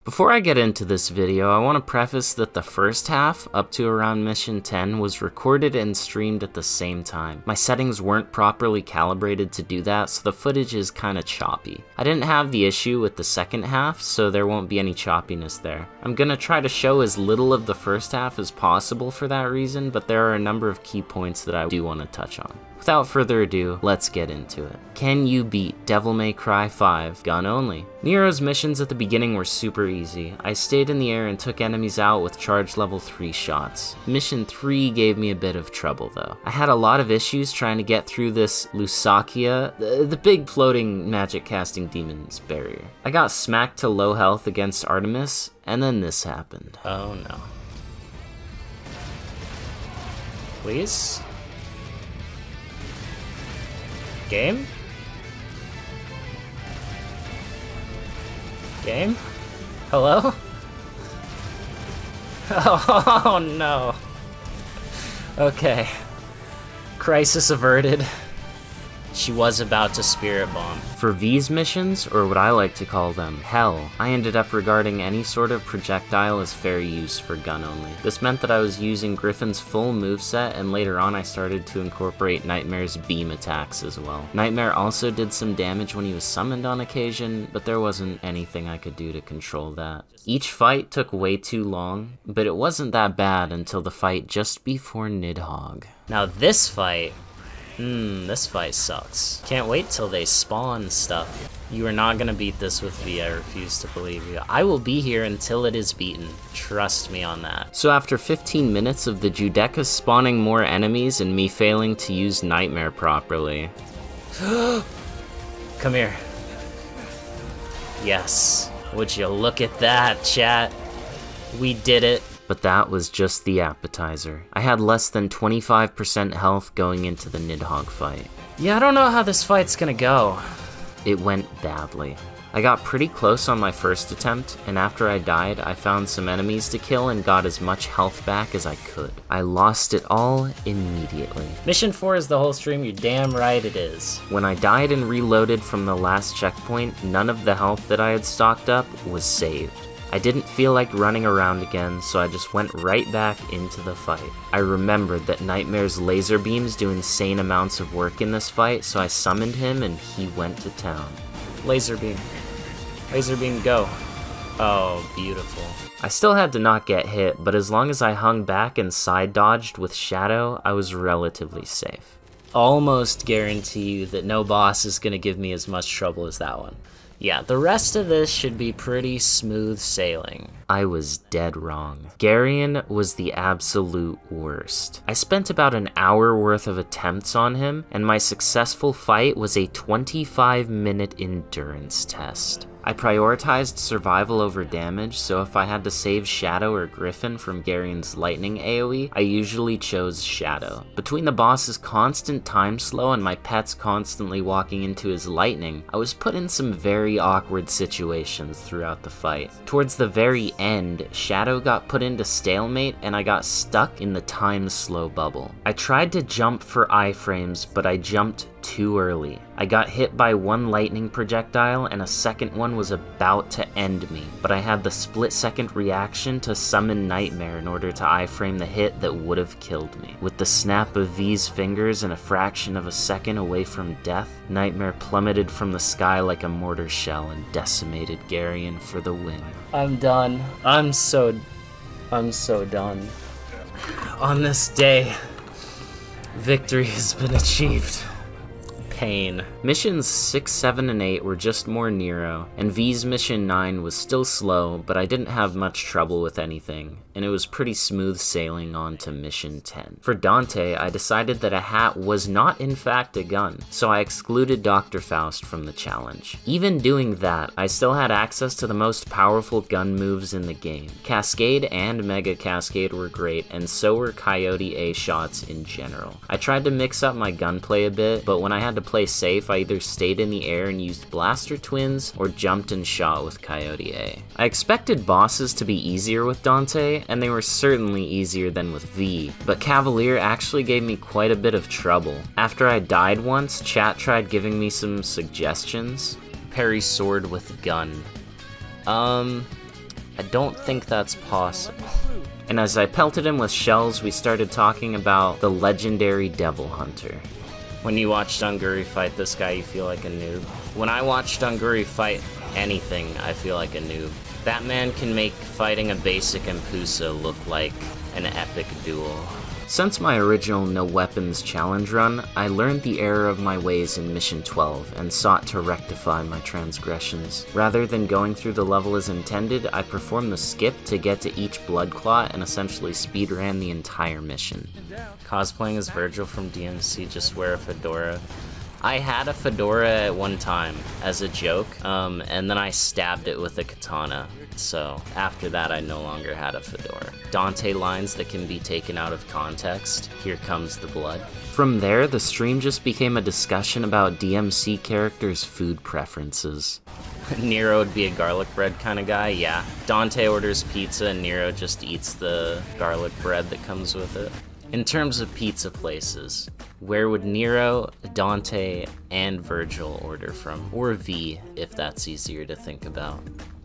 Before I get into this video, I want to preface that the first half, up to around mission 10, was recorded and streamed at the same time. My settings weren't properly calibrated to do that, so the footage is kinda choppy. I didn't have the issue with the second half, so there won't be any choppiness there. I'm gonna try to show as little of the first half as possible for that reason, but there are a number of key points that I do want to touch on. Without further ado, let's get into it. Can you beat Devil May Cry 5 gun only? Nero's missions at the beginning were super easy. I stayed in the air and took enemies out with charge level 3 shots. Mission 3 gave me a bit of trouble though. I had a lot of issues trying to get through this Lusakia, the big floating magic casting demons barrier. I got smacked to low health against Artemis, and then this happened. Oh no. Please? Game? Game? Hello? Oh no. Okay. Crisis averted. She was about to spirit bomb. For V's missions, or what I like to call them, hell, I ended up regarding any sort of projectile as fair use for gun only. This meant that I was using Griffin's full moveset, and later on I started to incorporate Nightmare's beam attacks as well. Nightmare also did some damage when he was summoned on occasion, but there wasn't anything I could do to control that. Each fight took way too long, but it wasn't that bad until the fight just before Nidhogg. Now this fight sucks. Can't wait till they spawn stuff. You are not gonna beat this with V, I refuse to believe you. I will be here until it is beaten. Trust me on that. So after 15 minutes of the Judeca spawning more enemies and me failing to use Nightmare properly. Come here. Yes. Would you look at that, chat? We did it. But that was just the appetizer. I had less than 25% health going into the Nidhogg fight. Yeah, I don't know how this fight's gonna go. It went badly. I got pretty close on my first attempt, and after I died, I found some enemies to kill and got as much health back as I could. I lost it all immediately. Mission 4 is the whole stream, you're damn right it is. When I died and reloaded from the last checkpoint, none of the health that I had stocked up was saved. I didn't feel like running around again, so I just went right back into the fight. I remembered that Nightmare's laser beams do insane amounts of work in this fight, so I summoned him and he went to town. Laser beam. Laser beam, go. Oh, beautiful. I still had to not get hit, but as long as I hung back and side dodged with Shadow, I was relatively safe. Almost guarantee you that no boss is gonna give me as much trouble as that one. Yeah, the rest of this should be pretty smooth sailing. I was dead wrong. Garion was the absolute worst. I spent about an hour worth of attempts on him, and my successful fight was a 25-minute endurance test. I prioritized survival over damage, so if I had to save Shadow or Griffin from Garion's lightning AoE, I usually chose Shadow. Between the boss's constant time slow and my pets constantly walking into his lightning, I was put in some very awkward situations throughout the fight. Towards the very end, Shadow got put into stalemate and I got stuck in the time slow bubble. I tried to jump for iframes, but I jumped too early. I got hit by one lightning projectile and a second one was about to end me, but I had the split-second reaction to summon Nightmare in order to iframe the hit that would have killed me. With the snap of V's fingers and a fraction of a second away from death, Nightmare plummeted from the sky like a mortar shell and decimated Garion for the win. I'm done. I'm so done. On this day, victory has been achieved. Pain. Missions 6, 7, and 8 were just more Nero, and V's mission 9 was still slow, but I didn't have much trouble with anything, and it was pretty smooth sailing on to mission 10. For Dante, I decided that a hat was not in fact a gun, so I excluded Dr. Faust from the challenge. Even doing that, I still had access to the most powerful gun moves in the game. Cascade and Mega Cascade were great, and so were Coyote A shots in general. I tried to mix up my gunplay a bit, but when I had to play safe, I either stayed in the air and used Blaster Twins, or jumped and shot with Coyote A. I expected bosses to be easier with Dante, and they were certainly easier than with V, but Cavalier actually gave me quite a bit of trouble. After I died once, chat tried giving me some suggestions. Parry sword with gun. I don't think that's possible. And as I pelted him with shells, we started talking about the legendary Devil Hunter. When you watched Unguri fight this guy, you feel like a noob. When I watched Unguri fight anything, I feel like a noob. That man can make fighting a basic Empusa look like an epic duel. Since my original No Weapons challenge run, I learned the error of my ways in Mission 12 and sought to rectify my transgressions. Rather than going through the level as intended, I performed the skip to get to each blood clot and essentially speedran the entire mission. Cosplaying as Virgil from DMC, just wear a fedora. I had a fedora at one time as a joke, and then I stabbed it with a katana. So after that, I no longer had a fedora. Dante lines that can be taken out of context. Here comes the blood. From there, the stream just became a discussion about DMC characters' food preferences. Nero would be a garlic bread kind of guy, yeah. Dante orders pizza and Nero just eats the garlic bread that comes with it. In terms of pizza places, where would Nero, Dante, and Virgil order from? Or V, if that's easier to think about.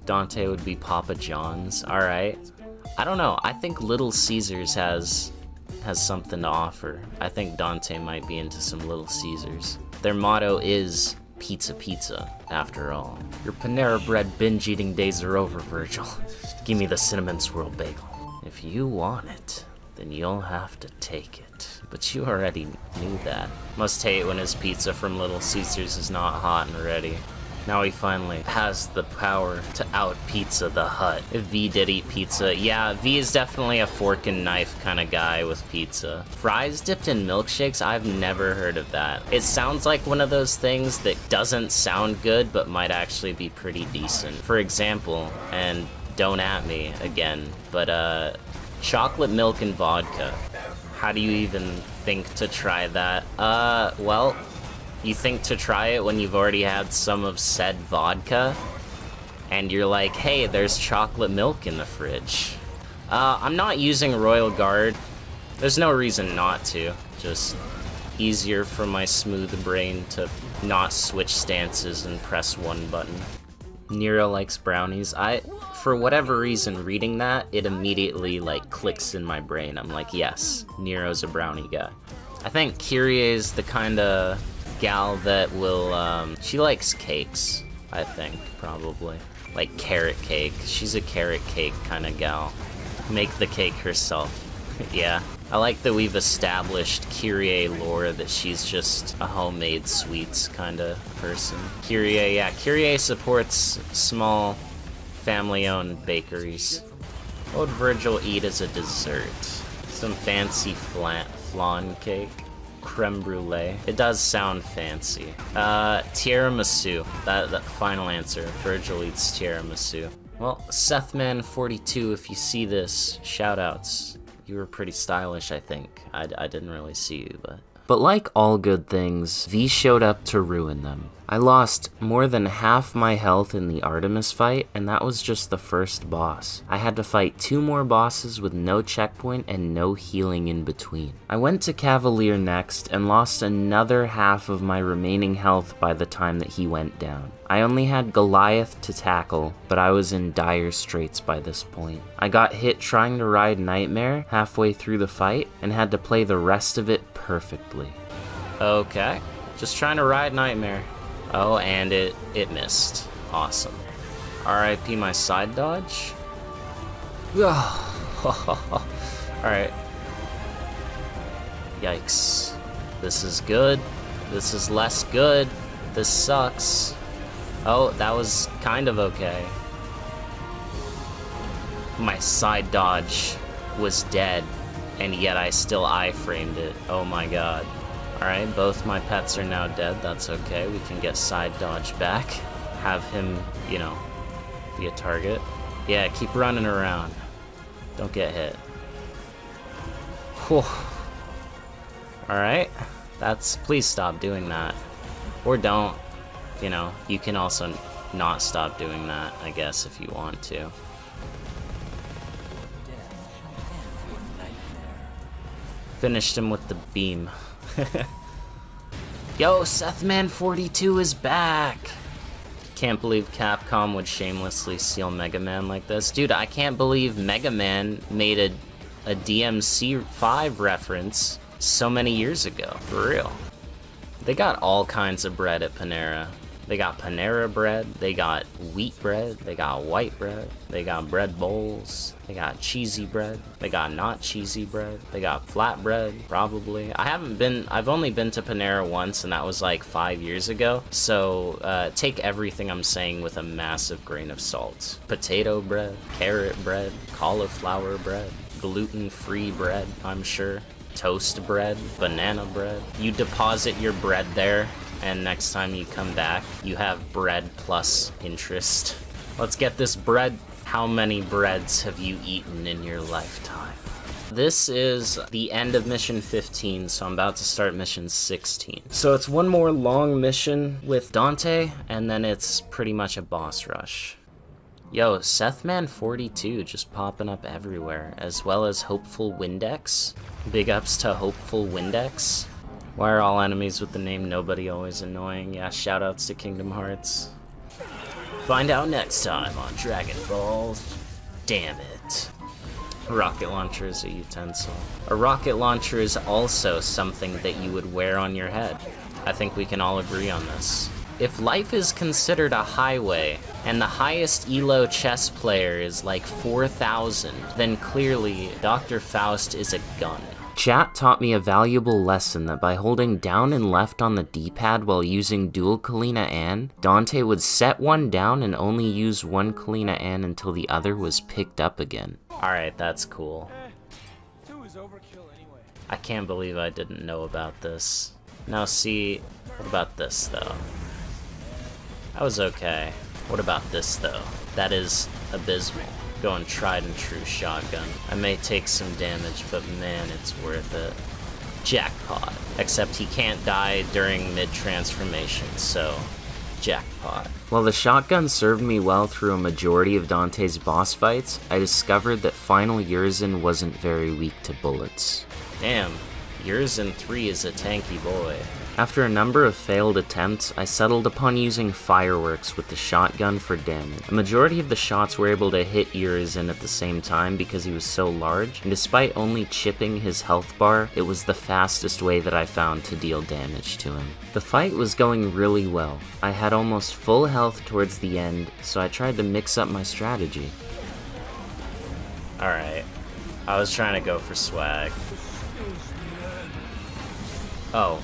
Dante would be Papa John's, alright. I don't know, I think Little Caesars has something to offer. I think Dante might be into some Little Caesars. Their motto is pizza pizza, after all. Your Panera Bread binge-eating days are over, Virgil. Give me the cinnamon swirl bagel. If you want it, then you'll have to take it. But you already knew that. Must hate when his pizza from Little Caesars is not hot and ready. Now he finally has the power to out-pizza the Hut. If V did eat pizza, yeah, V is definitely a fork and knife kind of guy with pizza. Fries dipped in milkshakes? I've never heard of that. It sounds like one of those things that doesn't sound good, but might actually be pretty decent. For example, and don't at me again, but chocolate milk and vodka. How do you even think to try that? Well, you think to try it when you've already had some of said vodka, and you're like, hey, there's chocolate milk in the fridge. I'm not using Royal Guard. There's no reason not to. Just easier for my smooth brain to not switch stances and press one button. Nero likes brownies. For whatever reason, reading that, it immediately, like, clicks in my brain. I'm like, yes, Nero's a brownie guy. I think Kyrie is the kind of gal that will, she likes cakes, I think, probably. Like carrot cake. She's a carrot cake kind of gal. Make the cake herself. Yeah. I like that we've established Kyrie lore that she's just a homemade sweets kind of person. Kyrie, yeah, Kyrie supports small family-owned bakeries. What would Virgil eat as a dessert? Some fancy flan cake? Creme brulee. It does sound fancy. Tiramisu. That final answer. Virgil eats tiramisu. Well, Sethman42, if you see this, shoutouts. You were pretty stylish, I think. I didn't really see you, but... But like all good things, V showed up to ruin them. I lost more than half my health in the Artemis fight, and that was just the first boss. I had to fight 2 more bosses with no checkpoint and no healing in between. I went to Cavalier next and lost another half of my remaining health by the time that he went down. I only had Goliath to tackle, but I was in dire straits by this point. I got hit trying to ride Nightmare halfway through the fight and had to play the rest of it perfectly. Okay, just trying to ride Nightmare. Oh, and it missed. Awesome. RIP my side dodge. Alright. Yikes. This is good. This is less good. This sucks. Oh, that was kind of okay. My side dodge was dead, and yet I still iframed it. Oh my god. Alright, both my pets are now dead. That's okay. We can get side dodge back. Have him, you know, be a target. Yeah, keep running around. Don't get hit. Whew. Alright. Please stop doing that. Or don't. You know, you can also not stop doing that, I guess, if you want to. Finished him with the beam. Yo, Sethman42 is back! Can't believe Capcom would shamelessly steal Mega Man like this. Dude, I can't believe Mega Man made a DMC5 reference so many years ago. For real. They got all kinds of bread at Panera. They got Panera bread, they got wheat bread, they got white bread, they got bread bowls, they got cheesy bread, they got not cheesy bread, they got flat bread, probably. I've only been to Panera once, and that was like 5 years ago, so take everything I'm saying with a massive grain of salt. Potato bread, carrot bread, cauliflower bread, gluten-free bread, I'm sure, toast bread, banana bread. You deposit your bread there, and next time you come back, you have bread plus interest. Let's get this bread. How many breads have you eaten in your lifetime? This is the end of mission 15, so I'm about to start mission 16. So it's one more long mission with Dante, and then it's pretty much a boss rush. Yo, Sethman42 just popping up everywhere, as well as Hopeful Windex. Big ups to Hopeful Windex. Why are all enemies with the name Nobody always annoying? Yeah, shoutouts to Kingdom Hearts. Find out next time on Dragon Ball. Damn it. A rocket launcher is a utensil. A rocket launcher is also something that you would wear on your head. I think we can all agree on this. If life is considered a highway, and the highest ELO chess player is like 4,000, then clearly Dr. Faust is a gun. Chat taught me a valuable lesson that by holding down and left on the D-pad while using dual Kalina Ann, Dante would set one down and only use one Kalina Ann until the other was picked up again. Alright, that's cool. I can't believe I didn't know about this. Now see, what about this though? That was okay. What about this though? That is abysmal. Going tried and true shotgun. I may take some damage, but man, it's worth it. Jackpot. Except he can't die during mid-transformation, so jackpot. While the shotgun served me well through a majority of Dante's boss fights, I discovered that final Urizen wasn't very weak to bullets. Damn, Urizen 3 is a tanky boy. After a number of failed attempts, I settled upon using fireworks with the shotgun for damage. A majority of the shots were able to hit Urizen at the same time because he was so large, and despite only chipping his health bar, it was the fastest way that I found to deal damage to him. The fight was going really well. I had almost full health towards the end, so I tried to mix up my strategy. Alright, I was trying to go for swag. Oh.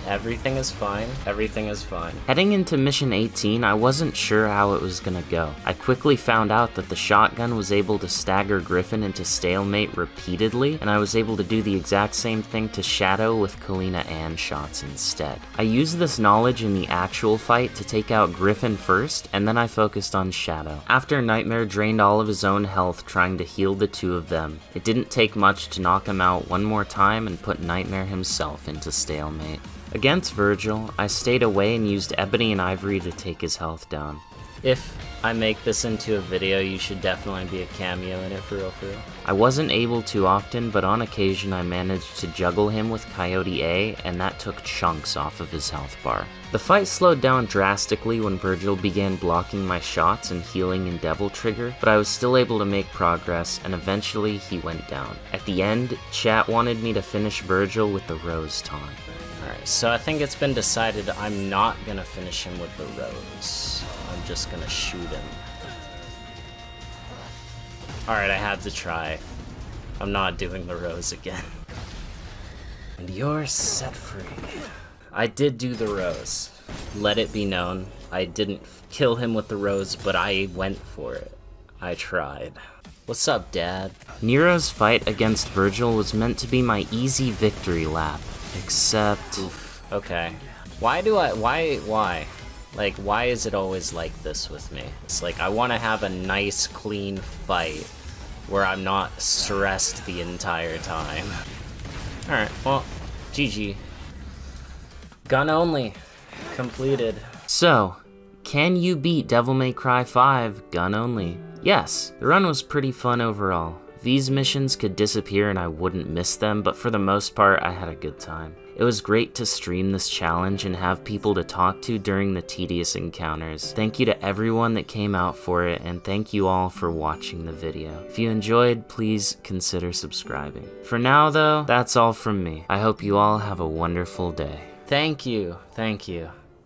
Everything is fine. Everything is fine. Heading into mission 18, I wasn't sure how it was gonna go. I quickly found out that the shotgun was able to stagger Griffin into stalemate repeatedly, and I was able to do the exact same thing to Shadow with Kalina Ann shots instead. I used this knowledge in the actual fight to take out Griffin first, and then I focused on Shadow. After Nightmare drained all of his own health trying to heal the two of them, it didn't take much to knock him out one more time and put Nightmare himself into stalemate. Against Virgil, I stayed away and used Ebony and Ivory to take his health down. If I make this into a video, you should definitely be a cameo in it, for real, for real. I wasn't able to often, but on occasion I managed to juggle him with Coyote A, and that took chunks off of his health bar. The fight slowed down drastically when Virgil began blocking my shots and healing in Devil Trigger, but I was still able to make progress, and eventually he went down. At the end, chat wanted me to finish Virgil with the Rose Taunt. Alright, so I think it's been decided I'm not gonna finish him with the Rose. I'm just gonna shoot him. Alright, I had to try. I'm not doing the Rose again. And you're set free. I did do the Rose. Let it be known. I didn't kill him with the Rose, but I went for it. I tried. What's up, Dad? Nero's fight against Virgil was meant to be my easy victory lap. Except... Oof, okay. Why? Like, why is it always like this with me? It's like, I want to have a nice, clean fight where I'm not stressed the entire time. Alright, well, GG. Gun only. Completed. So, can you beat Devil May Cry 5 gun only? Yes, the run was pretty fun overall. These missions could disappear and I wouldn't miss them, but for the most part, I had a good time. It was great to stream this challenge and have people to talk to during the tedious encounters. Thank you to everyone that came out for it, and thank you all for watching the video. If you enjoyed, please consider subscribing. For now though, that's all from me. I hope you all have a wonderful day. Thank you.